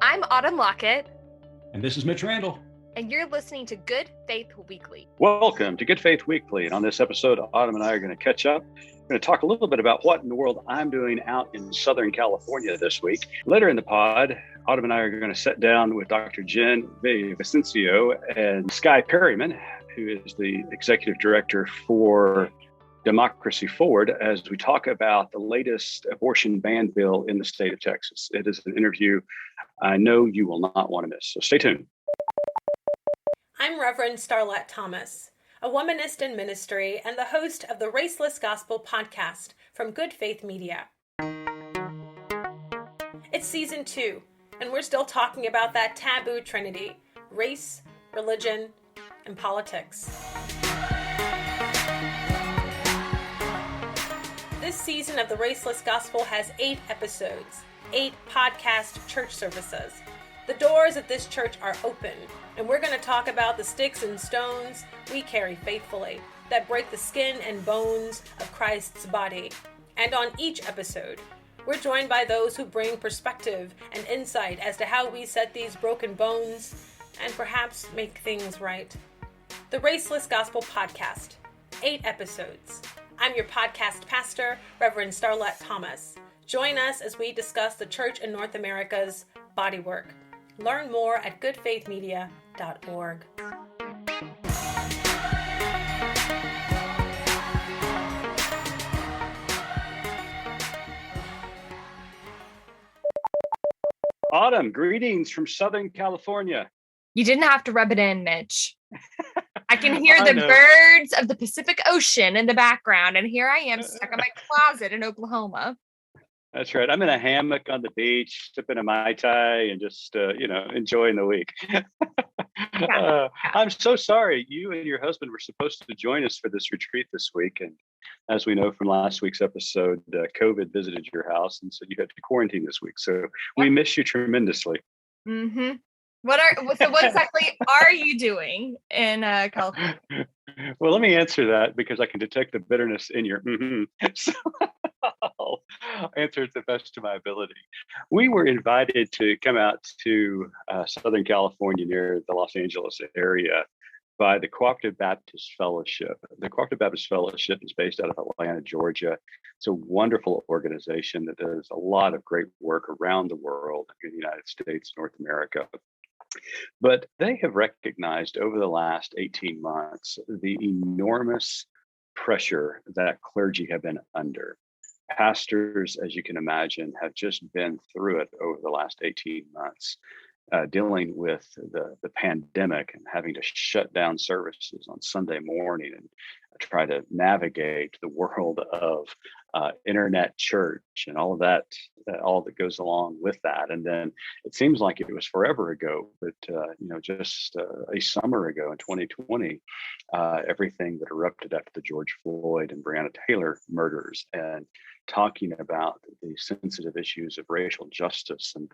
I'm Autumn Lockett. And this is Mitch Randall. And you're listening to Good Faith Weekly. Welcome to Good Faith Weekly. And on this episode, Autumn and I are going to catch up. We're going to talk a little bit about what in the world I'm doing out in Southern California this week. Later in the pod, Autumn and I are going to sit down with Dr. Jen Villavicencio and Skye Perryman, who is the executive director for Democracy Forward, as we talk about the latest abortion ban bill in the state of Texas. It is an interview I know you will not want to miss, so stay tuned. I'm Reverend Starlette Thomas, a womanist in ministry and the host of the Raceless Gospel podcast from Good Faith Media. It's season 2, and we're still talking about that taboo trinity: race, religion, and politics. This season of the Raceless Gospel has 8 episodes, 8 podcast church services. The doors at this church are open, and we're going to talk about the sticks and stones we carry faithfully that break the skin and bones of Christ's body. And on each episode, we're joined by those who bring perspective and insight as to how we set these broken bones and perhaps make things right. The Raceless Gospel Podcast, 8 episodes. I'm your podcast pastor, Reverend Starlette Thomas. Join us as we discuss the church in North America's body work. Learn more at goodfaithmedia.org. Autumn, greetings from Southern California. You didn't have to rub it in, Mitch. I can hear the birds of the Pacific Ocean in the background, and here I am stuck in my closet in Oklahoma. That's right. I'm in a hammock on the beach, sipping a Mai Tai and just, enjoying the week. I'm so sorry. You and your husband were supposed to join us for this retreat this week. And as we know from last week's episode, COVID visited your house. And so you had to quarantine this week. So we miss you tremendously. Mm-hmm. What exactly are you doing in California? Well, let me answer that because I can detect the bitterness in your So I'll answer it the best of my ability. We were invited to come out to Southern California near the Los Angeles area by the Cooperative Baptist Fellowship. The Cooperative Baptist Fellowship is based out of Atlanta, Georgia. It's a wonderful organization that does a lot of great work around the world in the United States, North America. But they have recognized over the last 18 months the enormous pressure that clergy have been under. Pastors, as you can imagine, have just been through it over the last 18 months, dealing with the pandemic and having to shut down services on Sunday morning and try to navigate the world of internet church and all of that, all that goes along with that. And then it seems like it was forever ago, but just a summer ago in 2020, everything that erupted after the George Floyd and Breonna Taylor murders, and talking about the sensitive issues of racial justice and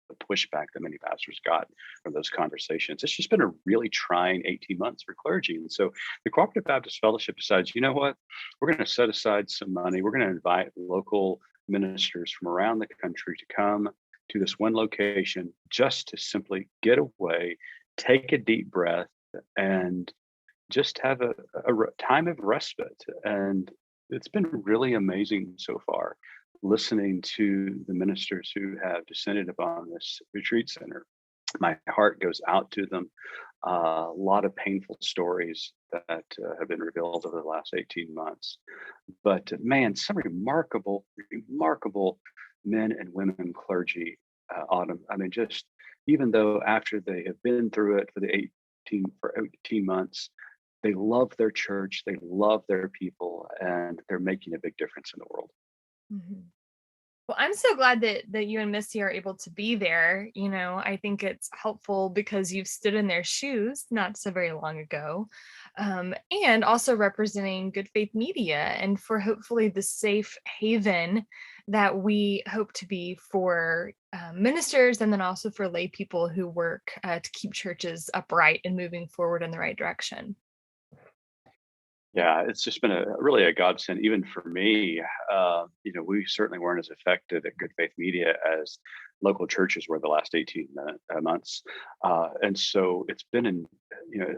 the pushback that many pastors got from those conversations. It's just been a really trying 18 months for clergy. And so the Cooperative Baptist Fellowship decides, you know what, we're going to set aside some money. We're going to invite local ministers from around the country to come to this one location just to simply get away, take a deep breath, and just have a time of respite. And it's been really amazing so far, listening to the ministers who have descended upon this retreat center. My heart goes out to them. A lot of painful stories that have been revealed over the last 18 months. But man, some remarkable men and women clergy, Autumn. I mean, just even though after they have been through it for 18 months, they love their church, they love their people, and they're making a big difference in the world. Mm-hmm. Well, I'm so glad that you and Missy are able to be there. I think it's helpful because you've stood in their shoes not so very long ago, and also representing Good Faith Media and for hopefully the safe haven that we hope to be for ministers and then also for lay people who work to keep churches upright and moving forward in the right direction. Yeah, it's just been really a godsend, even for me. We certainly weren't as effective at Good Faith Media as local churches were the last 18 months. And so it's been,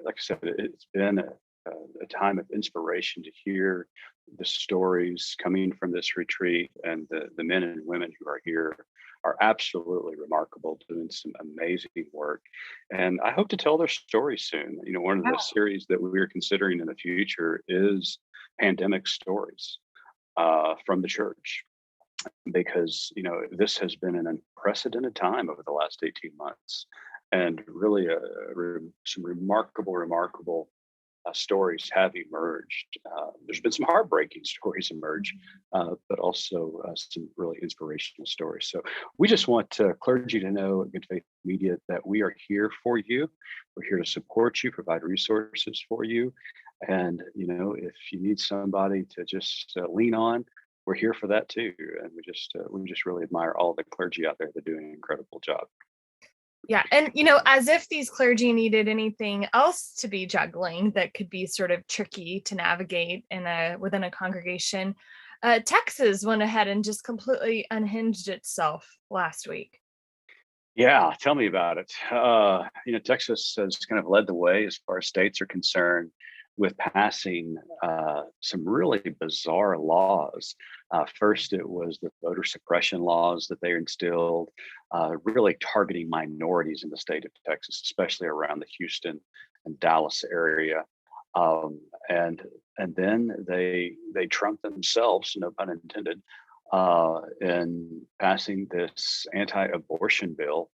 like I said, it's been a time of inspiration to hear the stories coming from this retreat, and the men and women who are here are absolutely remarkable, doing some amazing work. And I hope to tell their story soon. One of the series that we're considering in the future is pandemic stories from the church, because this has been an unprecedented time over the last 18 months, and really some remarkable stories have emerged. There's been some heartbreaking stories emerge, but also some really inspirational stories. So we just want clergy to know at Good Faith Media that we are here for you. We're here to support you, provide resources for you. And, if you need somebody to just lean on, we're here for that too. And we just really admire all the clergy out there that are doing an incredible job. Yeah. And, as if these clergy needed anything else to be juggling that could be sort of tricky to navigate within a congregation, Texas went ahead and just completely unhinged itself last week. Yeah, tell me about it. Texas has kind of led the way as far as states are concerned with passing some really bizarre laws. First, it was the voter suppression laws that they instilled, really targeting minorities in the state of Texas, especially around the Houston and Dallas area. And then they trumped themselves, no pun intended, in passing this anti-abortion bill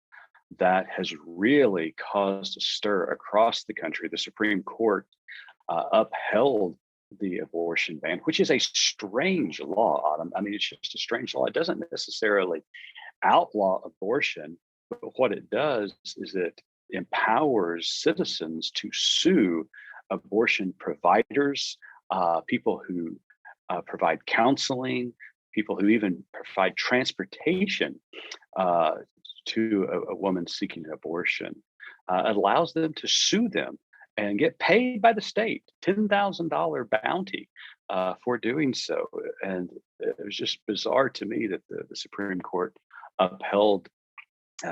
that has really caused a stir across the country. The Supreme Court upheld the abortion ban, which is a strange law, Autumn. I mean, it's just a strange law. It doesn't necessarily outlaw abortion, but what it does is it empowers citizens to sue abortion providers, people who provide counseling, people who even provide transportation to a woman seeking an abortion. It allows them to sue them and get paid by the state $10,000 bounty for doing so. And it was just bizarre to me that the Supreme Court upheld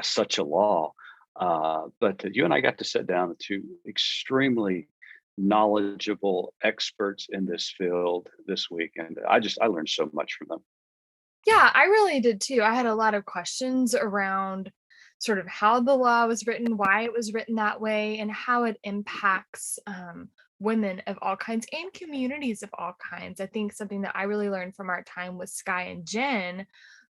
such a law. But you and I got to sit down with two extremely knowledgeable experts in this field this week, and I learned so much from them. Yeah, I really did too. I had a lot of questions around sort of how the law was written, why it was written that way, and how it impacts women of all kinds and communities of all kinds. I think something that I really learned from our time with Skye and Jen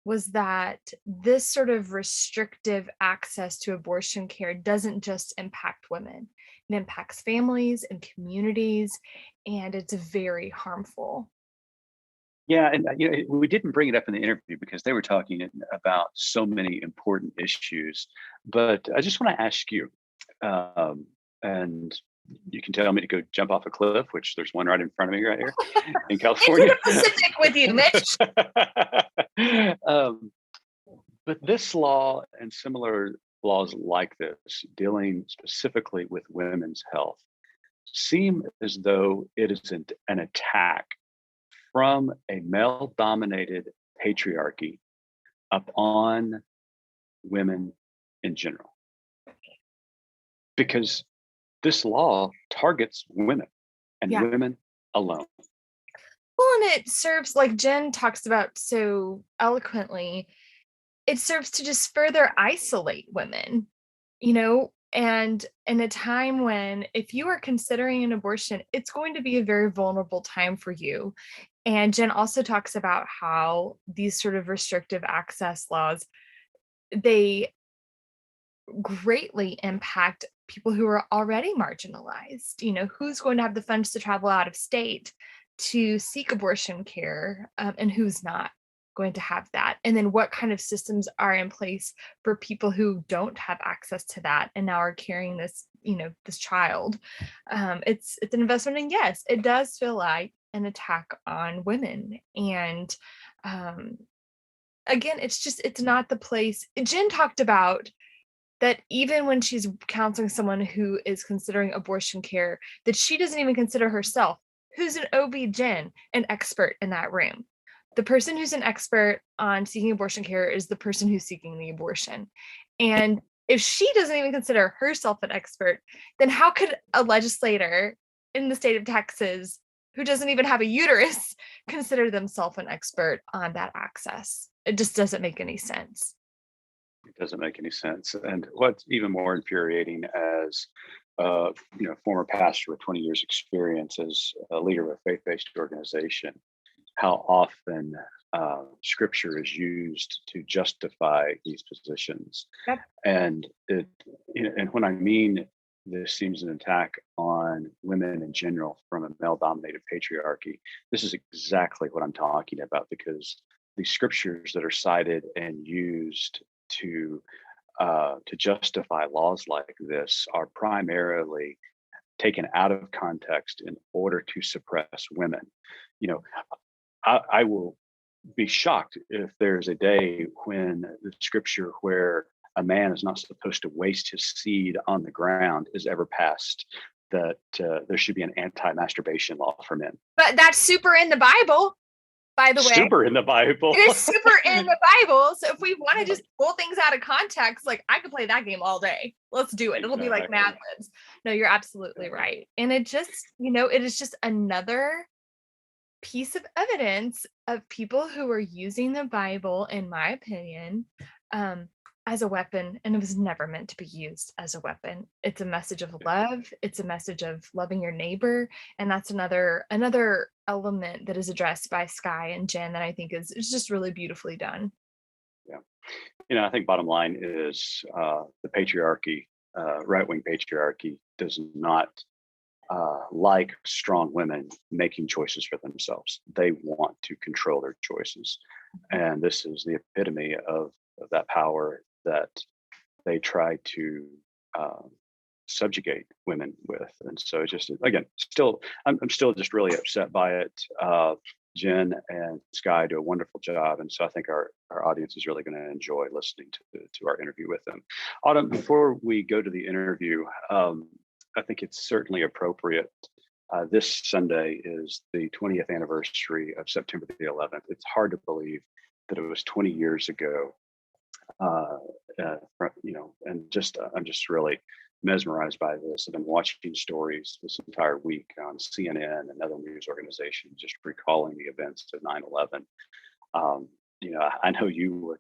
was that this sort of restrictive access to abortion care doesn't just impact women. It impacts families and communities, and it's very harmful. Yeah, and we didn't bring it up in the interview because they were talking about so many important issues. But I just want to ask you, and you can tell me to go jump off a cliff, which there's one right in front of me right here in California. Into the Pacific with you, Mitch. But this law and similar laws like this, dealing specifically with women's health, seem as though it is an attack from a male-dominated patriarchy upon women in general. Because this law targets women and women alone. Well, and it serves, like Jen talks about so eloquently, it serves to just further isolate women, and in a time when if you are considering an abortion, it's going to be a very vulnerable time for you. And Jen also talks about how these sort of restrictive access laws, they greatly impact people who are already marginalized. Who's going to have the funds to travel out of state to seek abortion care, and who's not going to have that? And then what kind of systems are in place for people who don't have access to that and now are carrying this, this child? It's an investment, and yes, it does feel like an attack on women. And again, it's not the place. Jen talked about that even when she's counseling someone who is considering abortion care, that she doesn't even consider herself. who's an OB-GYN, an expert in that room. The person who's an expert on seeking abortion care is the person who's seeking the abortion. And if she doesn't even consider herself an expert, then how could a legislator in the state of Texas who doesn't even have a uterus consider themselves an expert on that access? It just doesn't make any sense. It doesn't make any sense. And what's even more infuriating as former pastor with 20 years experience as a leader of a faith-based organization, how often scripture is used to justify these positions. Yep. And and when I mean this seems an attack on women in general from a male-dominated patriarchy, this is exactly what I'm talking about, because the scriptures that are cited and used to justify laws like this are primarily taken out of context in order to suppress women. I will be shocked if there's a day when the scripture where a man is not supposed to waste his seed on the ground is ever passed, that there should be an anti-masturbation law for men. But that's super in the Bible, by the way. Super in the Bible. It is super in the Bible. So if we want to just pull things out of context, like I could play that game all day. Let's do it. It'll be like Mad Libs. No, you're absolutely right. And it just, it is just another piece of evidence of people who are using the Bible, in my opinion, as a weapon, and it was never meant to be used as a weapon. It's a message of love. It's a message of loving your neighbor, and that's another element that is addressed by Skye and Jen that I think is just really beautifully done. Yeah, I think bottom line is the patriarchy, right-wing patriarchy, does not like strong women making choices for themselves. They want to control their choices. And this is the epitome of that power that they try to subjugate women with. And so just, again, I'm still just really upset by it. Jen and Skye do a wonderful job. And so I think our audience is really going to enjoy listening to our interview with them. Autumn, before we go to the interview, I think it's certainly appropriate. This Sunday is the 20th anniversary of September the 11th. It's hard to believe that it was 20 years ago. And I'm just really mesmerized by this. I've been watching stories this entire week on CNN and other news organizations, just recalling the events of 9/11. I know you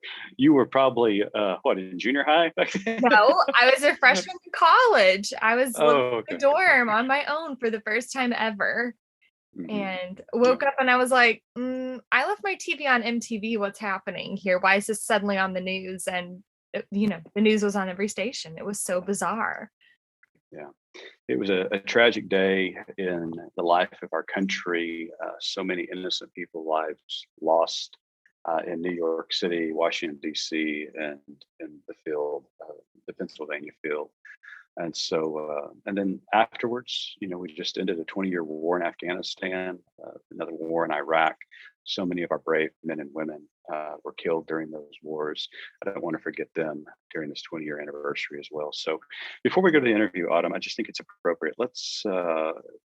were probably in junior high back then? No, I was a freshman in college. I was living in Okay. a dorm on my own for the first time ever. Mhm. And woke up and I was like, I left my TV on MTV. What's happening here? Why is this suddenly on the news? And, the news was on every station. It was so bizarre. Yeah, it was a tragic day in the life of our country. So many innocent people's lives lost in New York City, Washington, D.C., and in the Pennsylvania field. And so, and then afterwards, we just ended a 20-year war in Afghanistan, another war in Iraq. So many of our brave men and women were killed during those wars. I don't want to forget them during this 20-year anniversary as well. So before we go to the interview, Autumn, I just think it's appropriate. Let's,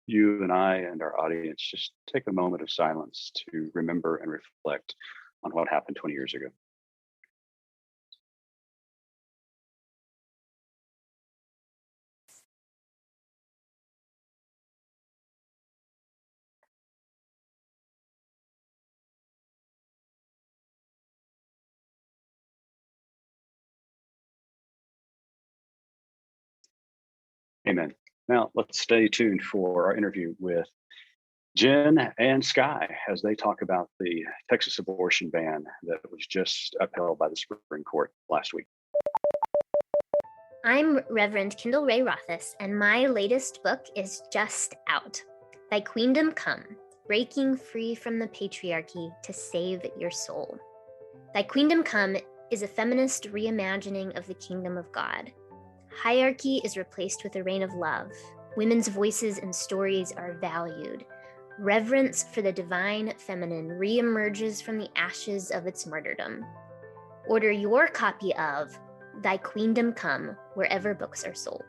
you and I and our audience, just take a moment of silence to remember and reflect on what happened 20 years ago. Amen. Now let's stay tuned for our interview with Jen and Skye as they talk about the Texas abortion ban that was just upheld by the Supreme Court last week. I'm Reverend Kendall Ray Rothis, and my latest book is just out. Thy Queendom Come, Breaking Free from the Patriarchy to Save Your Soul. Thy Queendom Come is a feminist reimagining of the kingdom of God. Hierarchy is replaced with a reign of love. Women's voices and stories are valued. Reverence for the divine feminine reemerges from the ashes of its martyrdom. Order your copy of Thy Queendom Come wherever books are sold.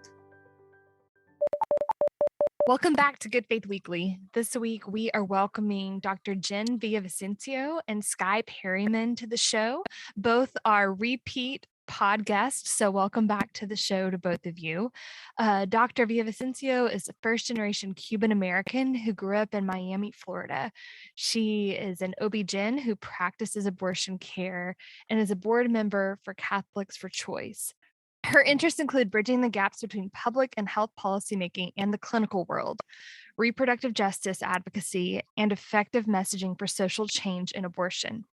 Welcome back to Good Faith Weekly. This week, we are welcoming Dr. Jen Villavicencio and Skye Perryman to the show. Both are repeat podcasts, so welcome back to the show to both of you. Dr. Villavicencio is a first-generation Cuban-American who grew up in Miami, Florida. She is an OB-GYN who practices abortion care and is a board member for Catholics for Choice. Her interests include bridging the gaps between public and health policymaking and the clinical world, reproductive justice advocacy, and effective messaging for social change in abortion.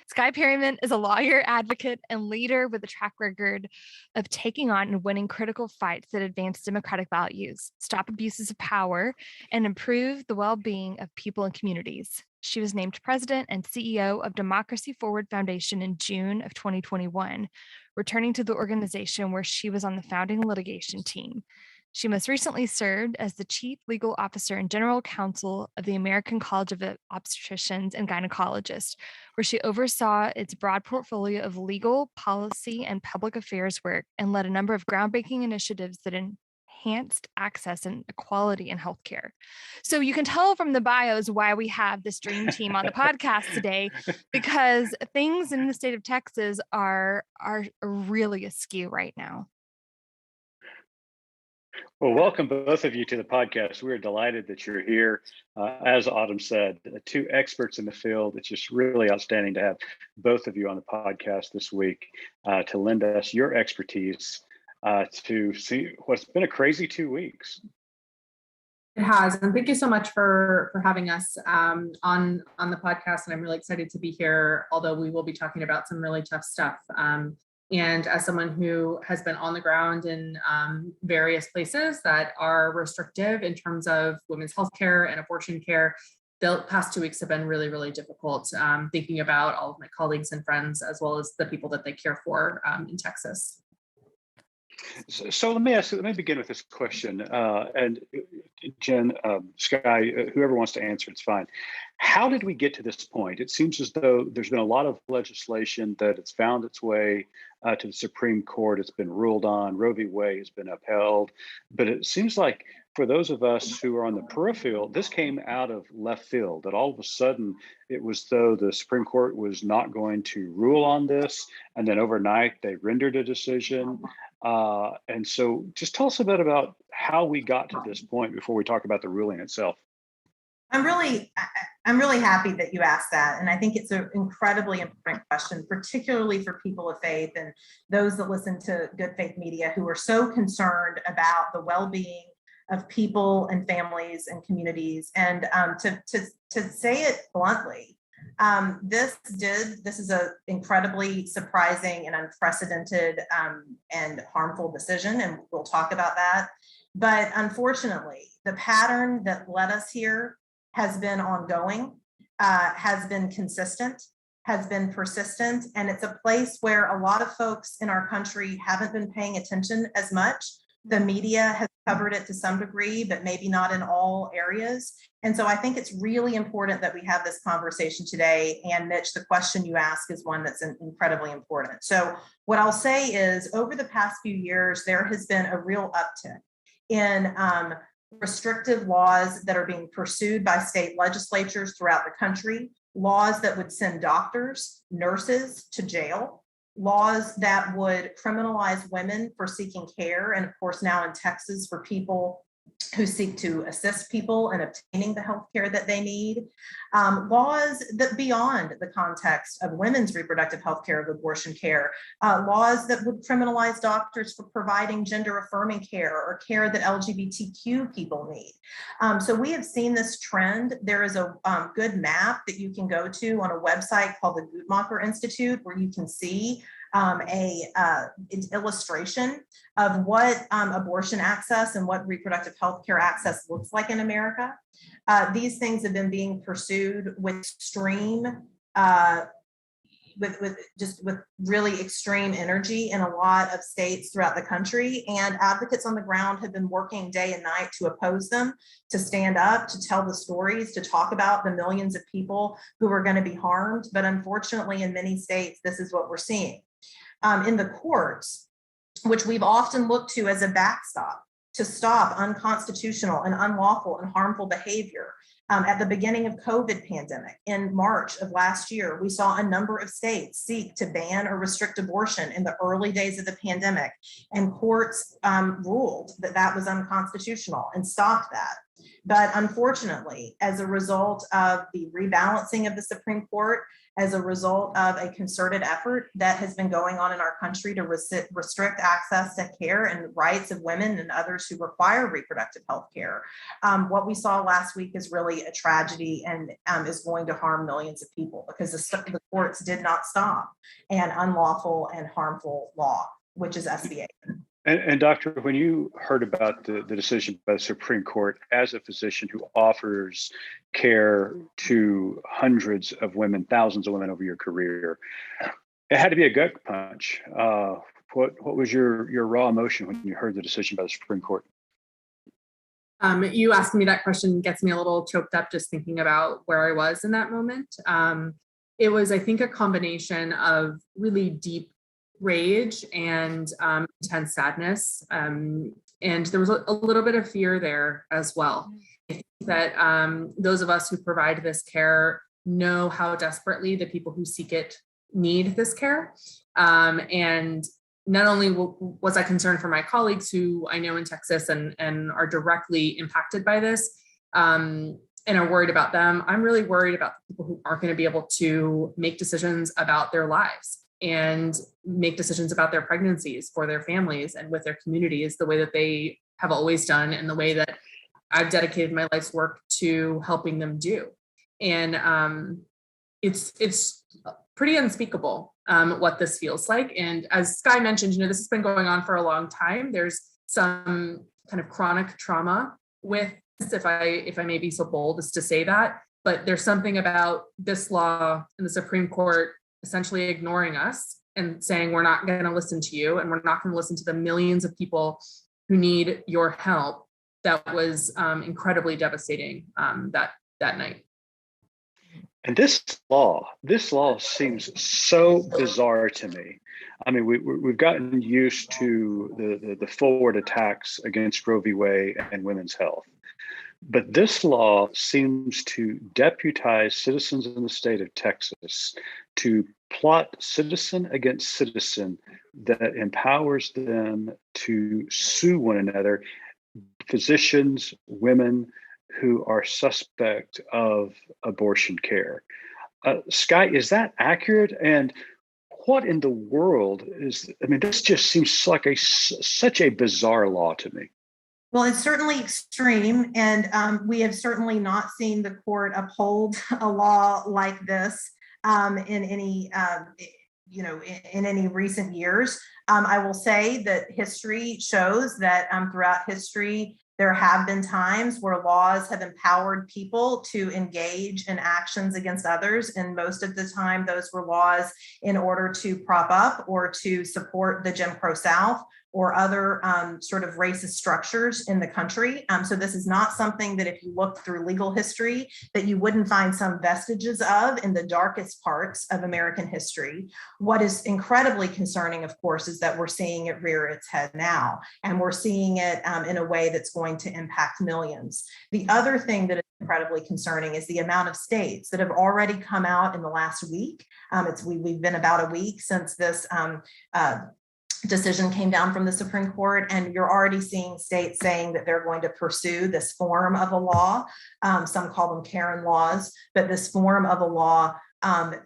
Skye Perryman is a lawyer, advocate, and leader with a track record of taking on and winning critical fights that advance democratic values, stop abuses of power, and improve the well-being of people and communities. She was named president and CEO of Democracy Forward Foundation in June of 2021, returning to the organization where she was on the founding litigation team. She most recently served as the Chief Legal Officer and General Counsel of the American College of Obstetricians and Gynecologists, where she oversaw its broad portfolio of legal, policy, and public affairs work and led a number of groundbreaking initiatives that enhanced access and equality in healthcare. So you can tell from the bios why we have this dream team on the podcast today, because things in the state of Texas are really askew right now. Well, welcome both of you to the podcast. We're delighted that you're here. As Autumn said, two experts in the field. It's just really outstanding to have both of you on the podcast this week to lend us your expertise to see what's been a crazy 2 weeks. It has, and thank you so much for having us on the podcast. And I'm really excited to be here, although we will be talking about some really tough stuff. And as someone who has been on the ground in various places that are restrictive in terms of women's health care and abortion care, the past 2 weeks have been really, really difficult, thinking about all of my colleagues and friends, as well as the people that they care for in Texas. So let me begin with this question. And Jen, Skye, whoever wants to answer, it's fine. How did we get to this point? It seems as though there's been a lot of legislation that it's found its way to the Supreme Court. It's been ruled on. Roe v. Wade has been upheld. But it seems like for those of us who are on the peripheral, this came out of left field, that all of a sudden it was though the Supreme Court was not going to rule on this. And then overnight they rendered a decision. And so just tell us a bit about how we got to this point before we talk about the ruling itself. I'm really happy that you asked that. And I think it's an incredibly important question, particularly for people of faith and those that listen to Good Faith Media who are so concerned about the well-being of people and families and communities. And to say it bluntly, this is an incredibly surprising and unprecedented and harmful decision, and we'll talk about that. But unfortunately, the pattern that led us here has been ongoing, has been consistent, has been persistent, and it's a place where a lot of folks in our country haven't been paying attention as much. The media has covered it to some degree, but maybe not in all areas. And so I think it's really important that we have this conversation today. And Mitch, the question you ask is one that's incredibly important. So what I'll say is over the past few years, there has been a real uptick in restrictive laws that are being pursued by state legislatures throughout the country, laws that would send doctors, nurses to jail, laws that would criminalize women for seeking care, and of course now in Texas for people who seek to assist people in obtaining the health care that they need, laws that beyond the context of women's reproductive health care of abortion care, laws that would criminalize doctors for providing gender affirming care or care that LGBTQ people need. So we have seen this trend. There is a good map that you can go to on a website called the Guttmacher Institute, where you can see an illustration of what abortion access and what reproductive health care access looks like in America. These things have been being pursued with extreme, with really extreme energy in a lot of states throughout the country. And advocates on the ground have been working day and night to oppose them, to stand up, to tell the stories, to talk about the millions of people who are going to be harmed. But unfortunately, in many states, this is what we're seeing. In the courts, which we've often looked to as a backstop to stop unconstitutional and unlawful and harmful behavior. At the beginning of COVID pandemic in March of last year, we saw a number of states seek to ban or restrict abortion in the early days of the pandemic, and courts ruled that that was unconstitutional and stopped that. But unfortunately, as a result of the rebalancing of the Supreme Court, as a result of a concerted effort that has been going on in our country to restrict access to care and rights of women and others who require reproductive health care, what we saw last week is really a tragedy and is going to harm millions of people because the courts did not stop an unlawful and harmful law, which is SB 8. And Doctor, when you heard about the decision by the Supreme Court, as a physician who offers care to hundreds of women, thousands of women over your career, it had to be a gut punch. What was your raw emotion when you heard the decision by the Supreme Court? You asking me that question gets me a little choked up just thinking about where I was in that moment. It was, I think, a combination of really deep rage and intense sadness. And there was a little bit of fear there as well. I think that those of us who provide this care know how desperately the people who seek it need this care. And not only was I concerned for my colleagues who I know in Texas and are directly impacted by this, and are worried about them, I'm really worried about the people who aren't going to be able to make decisions about their lives and make decisions about their pregnancies for their families and with their communities the way that they have always done and the way that I've dedicated my life's work to helping them do. And it's pretty unspeakable what this feels like. And as Skye mentioned, this has been going on for a long time. There's some kind of chronic trauma with this, if I may be so bold as to say that, but there's something about this law in the Supreme Court essentially ignoring us and saying, we're not going to listen to you, and we're not going to listen to the millions of people who need your help. That was incredibly devastating that night. And this law seems so bizarre to me. I mean, we've gotten used to the forward attacks against Roe v. Wade and women's health. But this law seems to deputize citizens in the state of Texas to plot citizen against citizen that empowers them to sue one another, physicians, women who are suspect of abortion care. Skye, is that accurate? And what in the world this just seems like such a bizarre law to me. Well, it's certainly extreme, and we have certainly not seen the court uphold a law like this in any, in any recent years. I will say that history shows that throughout history, there have been times where laws have empowered people to engage in actions against others, and most of the time, those were laws in order to prop up or to support the Jim Crow South or other sort of racist structures in the country. So this is not something that if you look through legal history that you wouldn't find some vestiges of in the darkest parts of American history. What is incredibly concerning, of course, is that we're seeing it rear its head now, and we're seeing it in a way that's going to impact millions. The other thing that is incredibly concerning is the amount of states that have already come out in the last week. We've been about a week since this decision came down from the Supreme Court, and you're already seeing states saying that they're going to pursue this form of a law. Some call them Karen laws, but this form of a law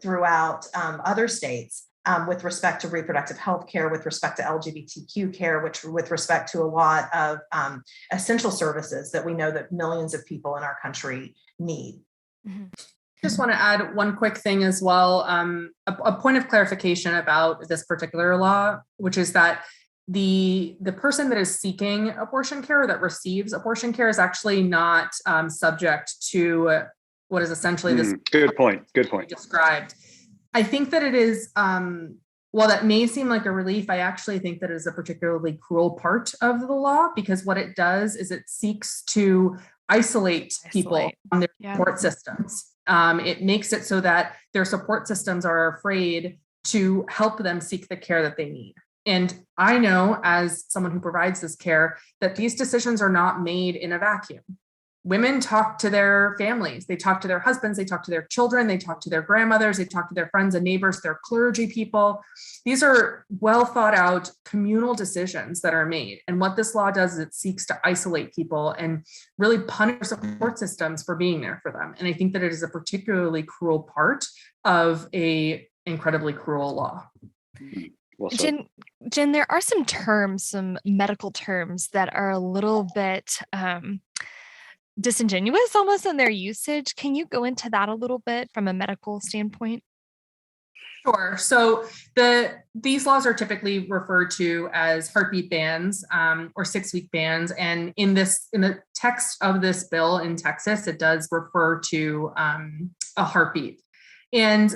throughout other states with respect to reproductive health care, with respect to LGBTQ care, with respect to a lot of essential services that we know that millions of people in our country need. Mm-hmm. Just want to add one quick thing as well, a point of clarification about this particular law, which is that the person that is seeking abortion care or that receives abortion care is actually not subject to what is essentially this. Good point. Described. I think that it is, while that may seem like a relief, I actually think that it is a particularly cruel part of the law, because what it does is it seeks to isolate people from their support systems. It makes it so that their support systems are afraid to help them seek the care that they need. And I know, as someone who provides this care, that these decisions are not made in a vacuum. Women talk to their families, they talk to their husbands, they talk to their children, they talk to their grandmothers, they talk to their friends and neighbors, their clergy people. These are well thought out communal decisions that are made. And what this law does is it seeks to isolate people and really punish support systems for being there for them. And I think that it is a particularly cruel part of a incredibly cruel law. Well said. Jen, there are some terms, some medical terms that are a little bit disingenuous almost in their usage. Can you go into that a little bit from a medical standpoint? Sure. So these laws are typically referred to as heartbeat bans or 6-week bans. And in the text of this bill in Texas, it does refer to a heartbeat. And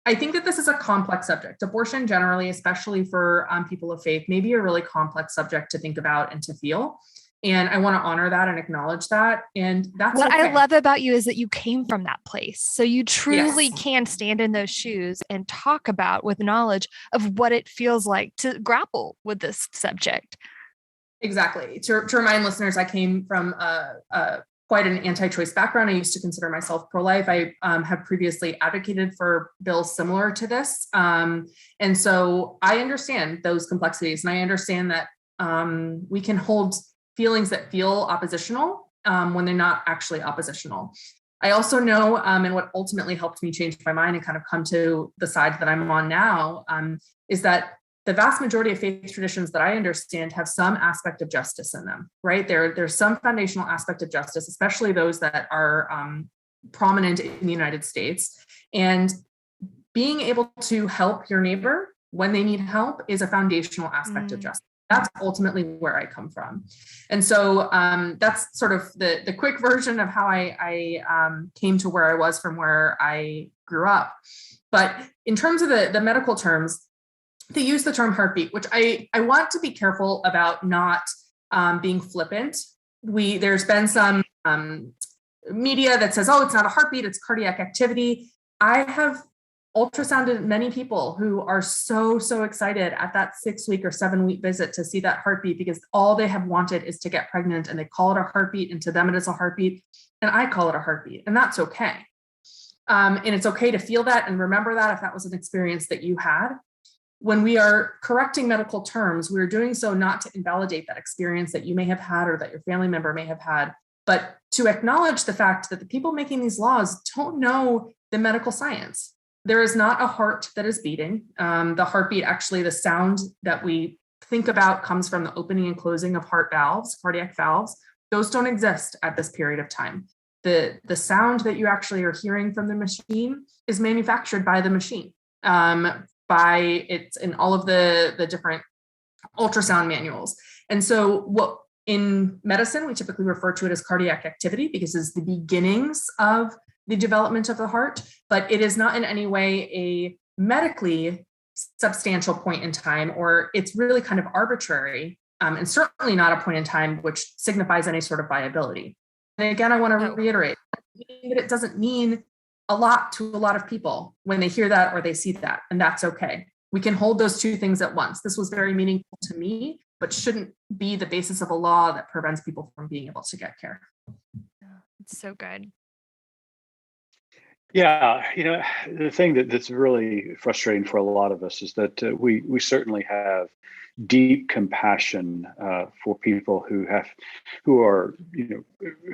I think that this is a complex subject. Abortion generally, especially for people of faith, may be a really complex subject to think about and to feel. And I want to honor that and acknowledge that. And that's what okay. I love about you is that you came from that place. So you truly Yes. can stand in those shoes and talk about with knowledge of what it feels like to grapple with this subject. Exactly. To remind listeners, I came from quite an anti-choice background. I used to consider myself pro-life. I have previously advocated for bills similar to this. And so I understand those complexities, and I understand that we can hold feelings that feel oppositional when they're not actually oppositional. I also know, and what ultimately helped me change my mind and kind of come to the side that I'm on now, is that the vast majority of faith traditions that I understand have some aspect of justice in them, right? There's some foundational aspect of justice, especially those that are prominent in the United States. And being able to help your neighbor when they need help is a foundational aspect of justice. That's ultimately where I come from. And so that's sort of the quick version of how I came to where I was from where I grew up. But in terms of the medical terms, they use the term heartbeat, which I want to be careful about not being flippant. There's been some media that says, oh, it's not a heartbeat, it's cardiac activity. I have ultrasounded many people who are so excited at that 6-week or 7-week visit to see that heartbeat, because all they have wanted is to get pregnant, and they call it a heartbeat, and to them it is a heartbeat, and I call it a heartbeat, and that's okay. And it's okay to feel that and remember that if that was an experience that you had. When we are correcting medical terms, we're doing so not to invalidate that experience that you may have had or that your family member may have had, but to acknowledge the fact that the people making these laws don't know the medical science. There is not a heart that is beating. The heartbeat, actually, the sound that we think about comes from the opening and closing of heart valves, cardiac valves. Those don't exist at this period of time. The sound that you actually are hearing from the machine is manufactured by the machine. It's in all of the different ultrasound manuals. And so what in medicine, we typically refer to it as cardiac activity because it's the beginnings of the development of the heart, but it is not in any way a medically substantial point in time, or it's really kind of arbitrary, and certainly not a point in time which signifies any sort of viability. And again, I want to reiterate that it doesn't mean a lot to a lot of people when they hear that or they see that, and that's okay. We can hold those two things at once. This was very meaningful to me, but shouldn't be the basis of a law that prevents people from being able to get care. It's so good. Yeah, the thing that's really frustrating for a lot of us is that we certainly have deep compassion for people who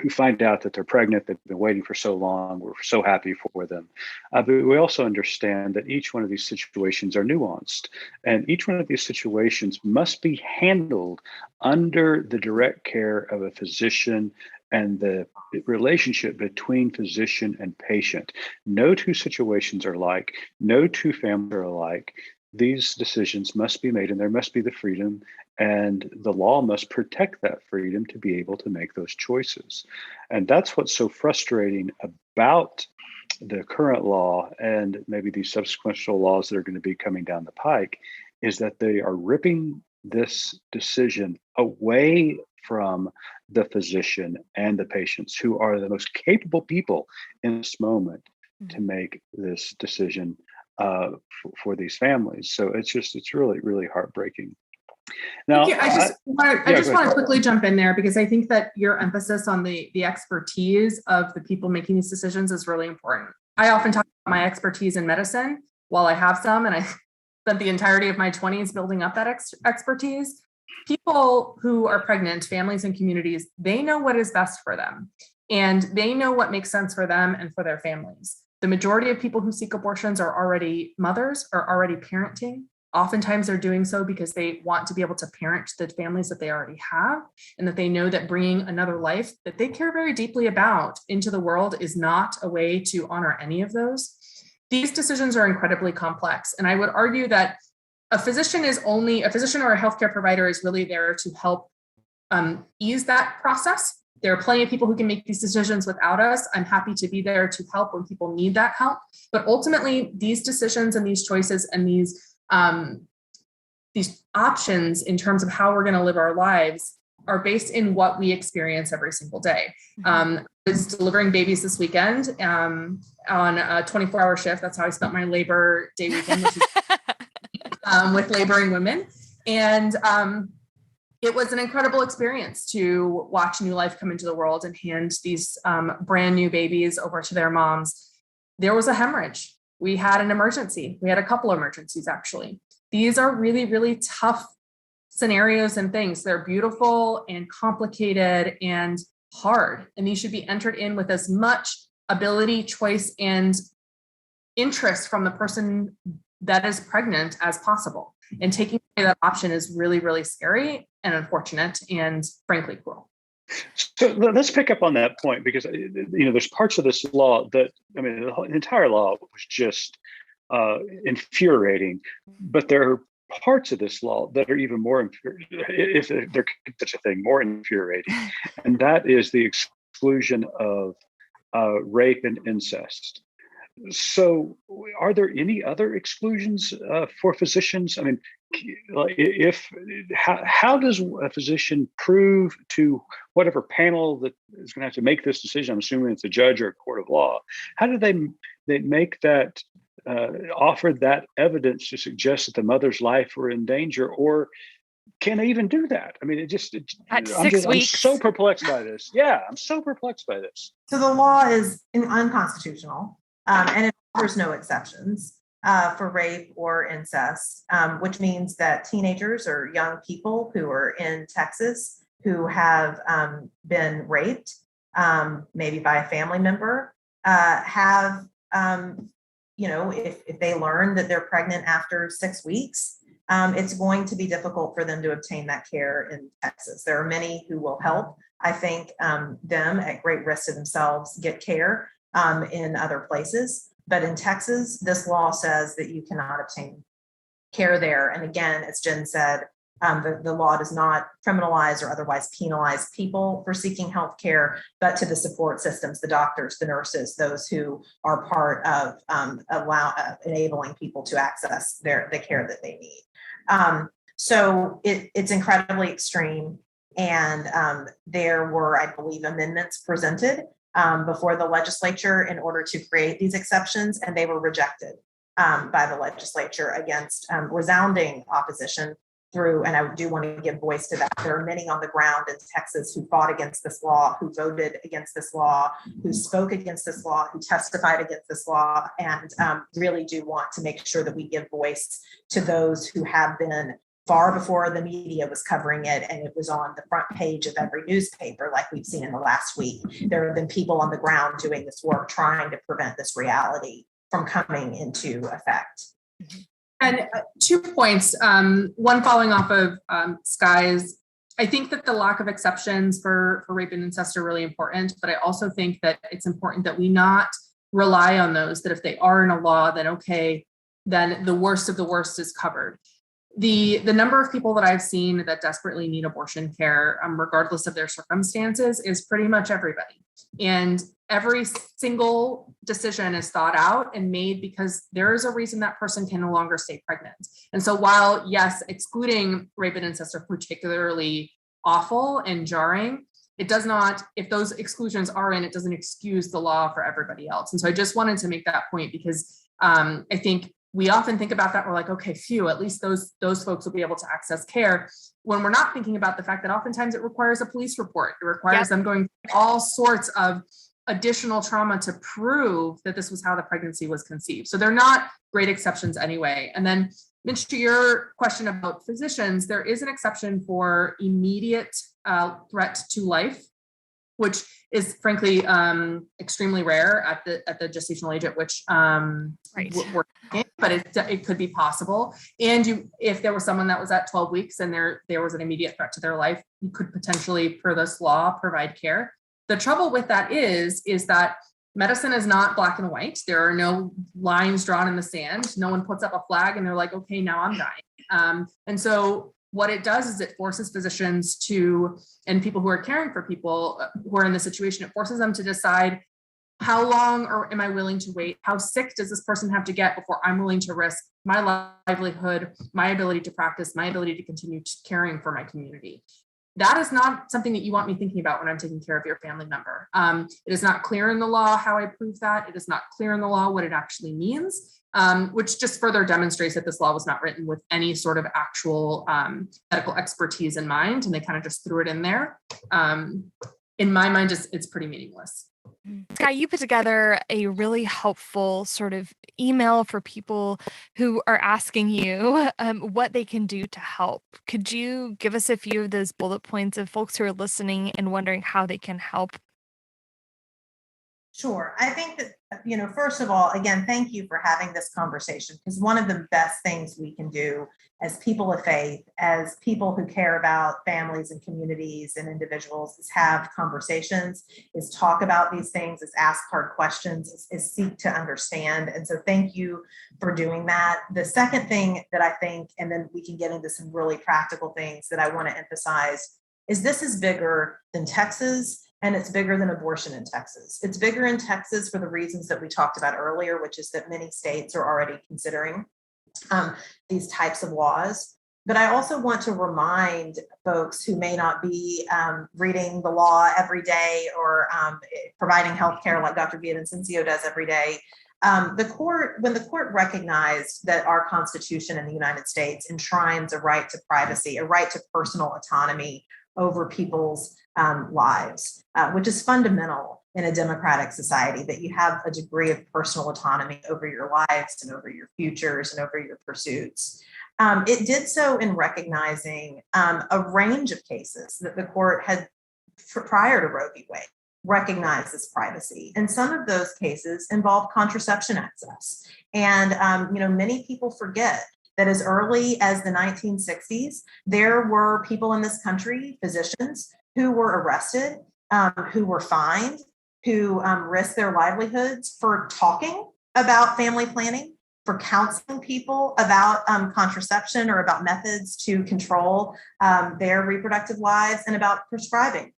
find out that they're pregnant. They've been waiting for so long. We're so happy for them, but we also understand that each one of these situations are nuanced, and each one of these situations must be handled under the direct care of a physician and the relationship between physician and patient. No two situations are alike. No two families are alike. These decisions must be made, and there must be the freedom, and the law must protect that freedom to be able to make those choices. And that's what's so frustrating about the current law and maybe these subsequent laws that are going to be coming down the pike, is that they are ripping this decision away from the physician and the patients, who are the most capable people in this moment to make this decision for these families. So it's really, really heartbreaking. Now, I just want to quickly jump in there because I think that your emphasis on the expertise of the people making these decisions is really important. I often talk about my expertise in medicine while I have some, and I spent the entirety of my 20s building up that expertise. People who are pregnant, families and communities, they know what is best for them, and they know what makes sense for them and for their families. The majority of people who seek abortions are already mothers, are already parenting. Oftentimes they're doing so because they want to be able to parent the families that they already have, and that they know that bringing another life that they care very deeply about into the world is not a way to honor any of those. These decisions are incredibly complex. And I would argue that a physician or a healthcare provider is really there to help ease that process. There are plenty of people who can make these decisions without us. I'm happy to be there to help when people need that help. But ultimately, these decisions and these choices and these options in terms of how we're going to live our lives are based in what we experience every single day. I was delivering babies this weekend on a 24-hour shift. That's how I spent my Labor Day weekend, which is, with laboring women. And it was an incredible experience to watch new life come into the world and hand these brand new babies over to their moms. There was a hemorrhage. We had an emergency. We had a couple emergencies, actually. These are really, really tough scenarios and things. They're beautiful and complicated and hard. And these should be entered in with as much ability, choice, and interest from the person that is pregnant as possible. And taking away that option is really, really scary and unfortunate and frankly cruel. So let's pick up on that point, because there's parts of this law that, the entire law was just infuriating, but there are parts of this law that are even more if there could be such a thing, more infuriating, and that is the exclusion of rape and incest. So are there any other exclusions for physicians? How does a physician prove to whatever panel that is going to have to make this decision? I'm assuming it's a judge or a court of law. How do they make that, offer that evidence to suggest that the mother's life were in danger, or can they even do that? At 6 weeks. I'm so perplexed by this. Yeah, I'm so perplexed by this. So the law is unconstitutional. And it offers no exceptions for rape or incest, which means that teenagers or young people who are in Texas who have been raped, maybe by a family member, have, if they learn that they're pregnant after 6 weeks, it's going to be difficult for them to obtain that care in Texas. There are many who will help, I think, them at great risk to themselves get care in other places. But in Texas, this law says that you cannot obtain care there. And again, as Jen said, the law does not criminalize or otherwise penalize people for seeking health care, but to the support systems, the doctors, the nurses, those who are part of enabling people to access the care that they need. So it's incredibly extreme. And there were, I believe, amendments presented before the legislature in order to create these exceptions, and they were rejected by the legislature against resounding opposition through, and I do want to give voice to that. There are many on the ground in Texas who fought against this law, who voted against this law, who spoke against this law, who testified against this law, and really do want to make sure that we give voice to those who have been far before the media was covering it, and it was on the front page of every newspaper like we've seen in the last week. There have been people on the ground doing this work, trying to prevent this reality from coming into effect. And 2 points, one following off of Skye's. I think that the lack of exceptions for rape and incest are really important, but I also think that it's important that we not rely on those, that if they are in a law, then okay, then the worst of the worst is covered. The number of people that I've seen that desperately need abortion care, regardless of their circumstances, is pretty much everybody. And every single decision is thought out and made because there is a reason that person can no longer stay pregnant. And so while, yes, excluding rape and incest are particularly awful and jarring, it does not, if those exclusions are in, it doesn't excuse the law for everybody else. And so I just wanted to make that point because I think we often think about that. We're like, okay, phew, at least those folks will be able to access care. When we're not thinking about the fact that oftentimes it requires a police report. It requires them going through all sorts of additional trauma to prove that this was how the pregnancy was conceived. So they're not great exceptions anyway. And then, Mitch, to your question about physicians, there is an exception for immediate threat to life, which is frankly extremely rare at the gestational age at which we're talking, but it could be possible. And if there was someone that was at 12 weeks and there was an immediate threat to their life, you could potentially, per this law, provide care. The trouble with that is that medicine is not black and white. There are no lines drawn in the sand. No one puts up a flag and they're like, okay, now I'm dying. And so what it does is it forces physicians and people who are caring for people who are in this situation, it forces them to decide, how long or am I willing to wait? How sick does this person have to get before I'm willing to risk my livelihood, my ability to practice, my ability to continue caring for my community? That is not something that you want me thinking about when I'm taking care of your family member. It is not clear in the law how I prove that. It is not clear in the law what it actually means, which just further demonstrates that this law was not written with any sort of actual medical expertise in mind, and they kind of just threw it in there. In my mind, it's pretty meaningless. Skye, you put together a really helpful sort of email for people who are asking you what they can do to help. Could you give us a few of those bullet points of folks who are listening and wondering how they can help? Sure. I think that, first of all, again, thank you for having this conversation, because one of the best things we can do as people of faith, as people who care about families and communities and individuals, is have conversations, is talk about these things, is ask hard questions, is seek to understand. And so thank you for doing that. The second thing that I think, and then we can get into some really practical things that I want to emphasize, is this is bigger than Texas. And it's bigger than abortion in Texas. It's bigger in Texas for the reasons that we talked about earlier, which is that many states are already considering these types of laws. But I also want to remind folks who may not be reading the law every day or providing healthcare like Dr. Villavicencio does every day. When the court recognized that our Constitution in the United States enshrines a right to privacy, a right to personal autonomy over people's lives, which is fundamental in a democratic society, that you have a degree of personal autonomy over your lives and over your futures and over your pursuits. It did so in recognizing a range of cases that the court had, prior to Roe v. Wade, recognized as privacy. And some of those cases involved contraception access. And, many people forget that as early as the 1960s, there were people in this country, physicians, who were arrested, who were fined, who risked their livelihoods for talking about family planning, for counseling people about contraception or about methods to control their reproductive lives, and about prescribing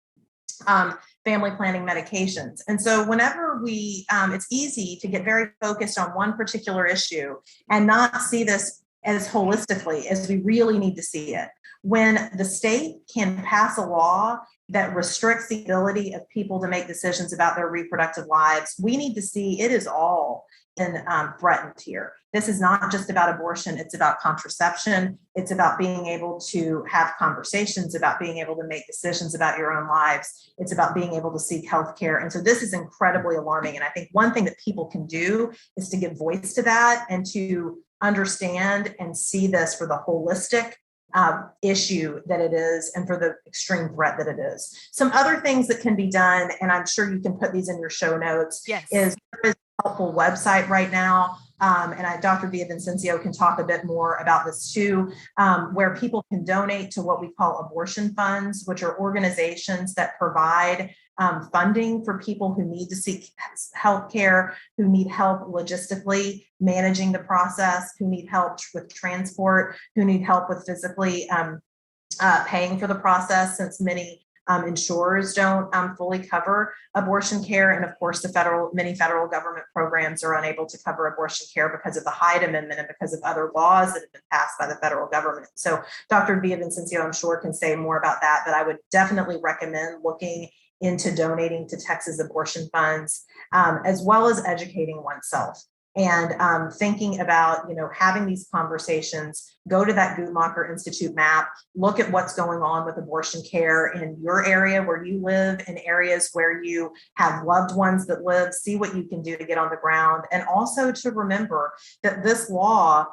family planning medications. And so whenever it's easy to get very focused on one particular issue and not see this as holistically as we really need to see it. When the state can pass a law that restricts the ability of people to make decisions about their reproductive lives, we need to see it is all threatened here. This is not just about abortion. It's about contraception. It's about being able to have conversations, about being able to make decisions about your own lives. It's about being able to seek healthcare. And so this is incredibly alarming. And I think one thing that people can do is to give voice to that and to understand and see this for the holistic issue that it is and for the extreme threat that it is. Some other things that can be done, and I'm sure you can put these in your show notes, Yes. is there is a helpful website right now. Dr. Villavicencio can talk a bit more about this too, where people can donate to what we call abortion funds, which are organizations that provide funding for people who need to seek health care, who need help logistically managing the process, who need help with transport, who need help with physically paying for the process, since many insurers don't fully cover abortion care. And of course, many federal government programs are unable to cover abortion care because of the Hyde Amendment and because of other laws that have been passed by the federal government. So Dr. Villavicencio, I'm sure, can say more about that, but I would definitely recommend looking into donating to Texas abortion funds, as well as educating oneself. And thinking about, having these conversations, go to that Guttmacher Institute map, look at what's going on with abortion care in your area where you live, in areas where you have loved ones that live, see what you can do to get on the ground. And also to remember that this law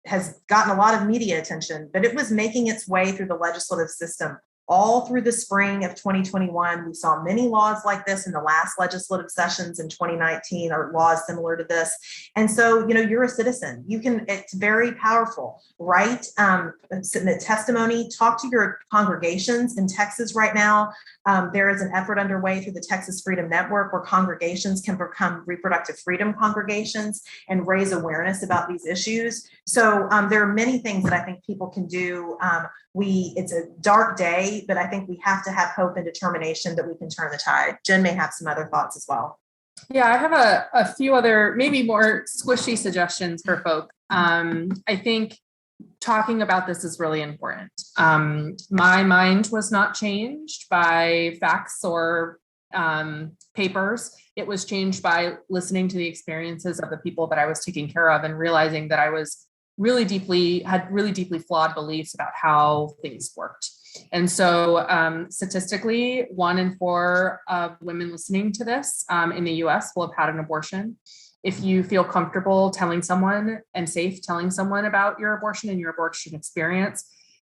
has gotten a lot of media attention, but it was making its way through the legislative system all through the spring of 2021. We saw many laws like this in the last legislative sessions in 2019, or laws similar to this. And so, you're a citizen. It's very powerful. Write the testimony, talk to your congregations. In Texas right now, there is an effort underway through the Texas Freedom Network where congregations can become reproductive freedom congregations and raise awareness about these issues. So there are many things that I think people can do. It's a dark day, but I think we have to have hope and determination that we can turn the tide. Jen may have some other thoughts as well. Yeah, I have a few other, maybe more squishy suggestions for folks. I think talking about this is really important. My mind was not changed by facts or papers. It was changed by listening to the experiences of the people that I was taking care of and realizing that I was had really deeply flawed beliefs about how things worked. And so statistically, 1 in 4 of women listening to this in the US will have had an abortion. If you feel comfortable telling someone and safe telling someone about your abortion and your abortion experience,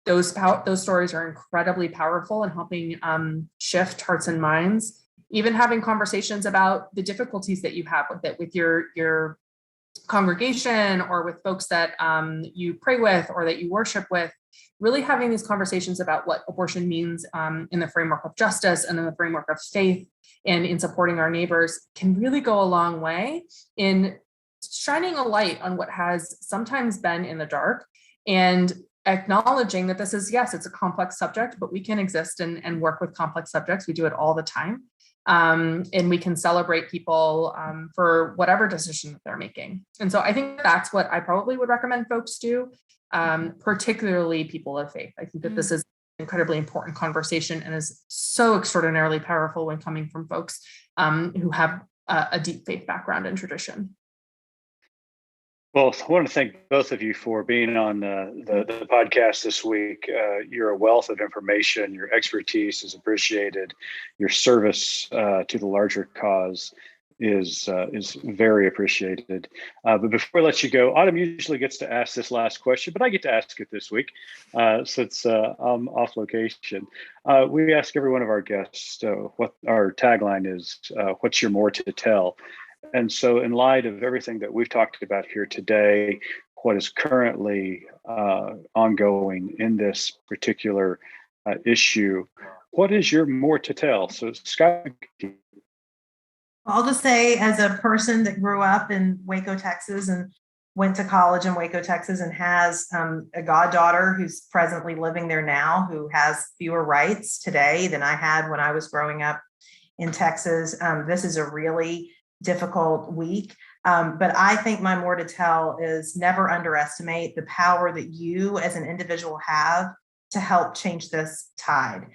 those stories are incredibly powerful in helping shift hearts and minds. Even having conversations about the difficulties that you have with it, with your congregation or with folks that you pray with or that you worship with, really having these conversations about what abortion means in the framework of justice and in the framework of faith and in supporting our neighbors can really go a long way in shining a light on what has sometimes been in the dark and acknowledging that this is, yes, it's a complex subject, but we can exist and work with complex subjects. We do it all the time. And we can celebrate people for whatever decision that they're making. And so I think that's what I probably would recommend folks do, particularly people of faith. I think that this is an incredibly important conversation and is so extraordinarily powerful when coming from folks who have a deep faith background and tradition. Well, I want to thank both of you for being on the podcast this week. You're a wealth of information. Your expertise is appreciated. Your service to the larger cause is very appreciated. But before I let you go, Autumn usually gets to ask this last question, but I get to ask it this week since I'm off location. We ask every one of our guests what our tagline is, what's your more to tell? And so in light of everything that we've talked about here today, what is currently ongoing in this particular issue, what is your more to tell? So Skye. I'll just say, as a person that grew up in Waco, Texas, and went to college in Waco, Texas, and has a goddaughter who's presently living there now, who has fewer rights today than I had when I was growing up in Texas. This is a really difficult week. But I think my more to tell is never underestimate the power that you as an individual have to help change this tide.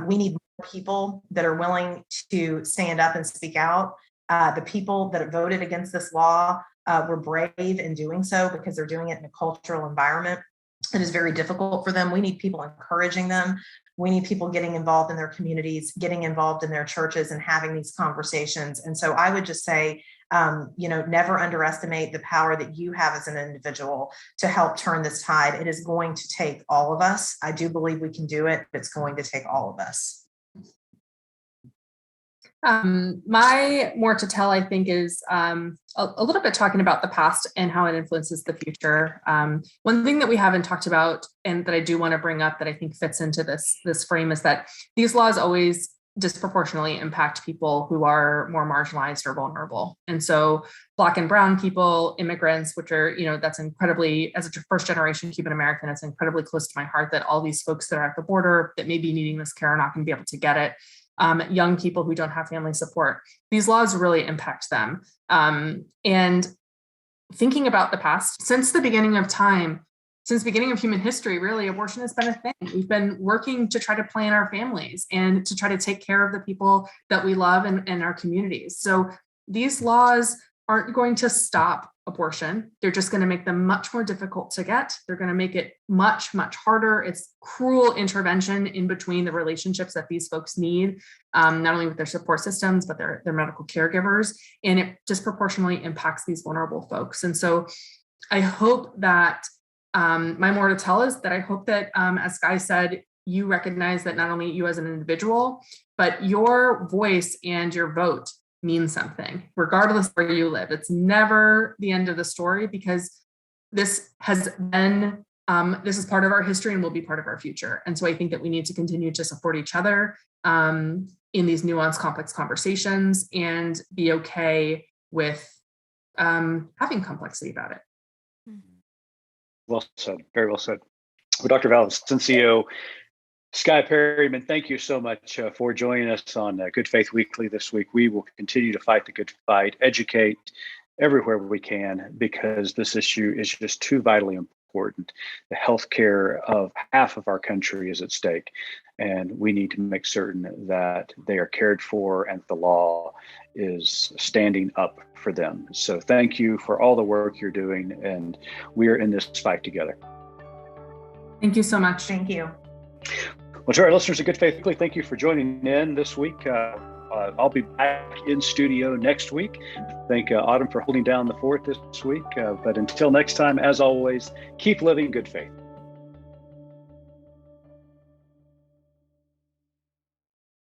We need more people that are willing to stand up and speak out. The people that have voted against this law were brave in doing so because they're doing it in a cultural environment that is very difficult for them. We need people encouraging them. We need people getting involved in their communities, getting involved in their churches and having these conversations. And so I would just say, never underestimate the power that you have as an individual to help turn this tide. It is going to take all of us. I do believe we can do it, but it's going to take all of us. My more to tell, I think, is a little bit talking about the past and how it influences the future. One thing that we haven't talked about and that I do want to bring up that I think fits into this frame is that these laws always disproportionately impact people who are more marginalized or vulnerable. And so Black and brown people, immigrants, which are, that's incredibly, as a first generation Cuban American, it's incredibly close to my heart that all these folks that are at the border that may be needing this care are not going to be able to get it. Young people who don't have family support. These laws really impact them. And thinking about the past, since the beginning of time, since the beginning of human history, really, abortion has been a thing. We've been working to try to plan our families and to try to take care of the people that we love and our communities. So these laws aren't going to stop abortion. They're just going to make them much more difficult to get. They're going to make it much, much harder. It's cruel intervention in between the relationships that these folks need, not only with their support systems, but their medical caregivers. And it disproportionately impacts these vulnerable folks. And so I hope that my more to tell is that I hope that, as Skye said, you recognize that not only you as an individual, but your voice and your vote means something, regardless of where you live. It's never the end of the story, because this has been, this is part of our history and will be part of our future. And so I think that we need to continue to support each other in these nuanced, complex conversations, and be okay with having complexity about it. Well said. Very well said. Well, Dr. Villavicencio, Skye, Perryman, thank you so much for joining us on Good Faith Weekly this week. We will continue to fight the good fight, educate everywhere we can, because this issue is just too vitally important. The healthcare of half of our country is at stake, and we need to make certain that they are cared for and the law is standing up for them. So thank you for all the work you're doing, and we are in this fight together. Thank you so much. Thank you. Well, to our listeners of Good Faith Weekly, thank you for joining in this week. I'll be back in studio next week. Thank Autumn for holding down the fort this week. But until next time, as always, keep living good faith.